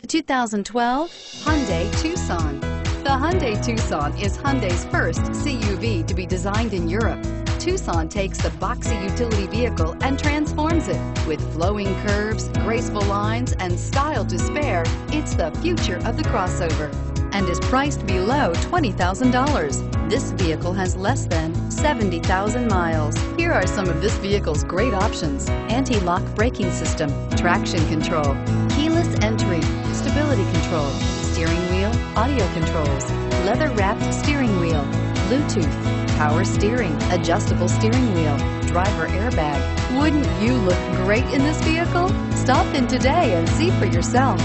2012 Hyundai Tucson. The Hyundai Tucson is Hyundai's first CUV to be designed in Europe. Tucson takes the boxy utility vehicle and transforms it. With flowing curves, graceful lines, and style to spare, it's the future of the crossover and is priced below $20,000. This vehicle has less than 70,000 miles. Here are some of this vehicle's great options: anti-lock braking system, traction control, keyless entry, stability control, steering wheel audio controls, leather-wrapped steering wheel, Bluetooth, power steering, adjustable steering wheel, driver airbag. Wouldn't you look great in this vehicle? Stop in today and see for yourself.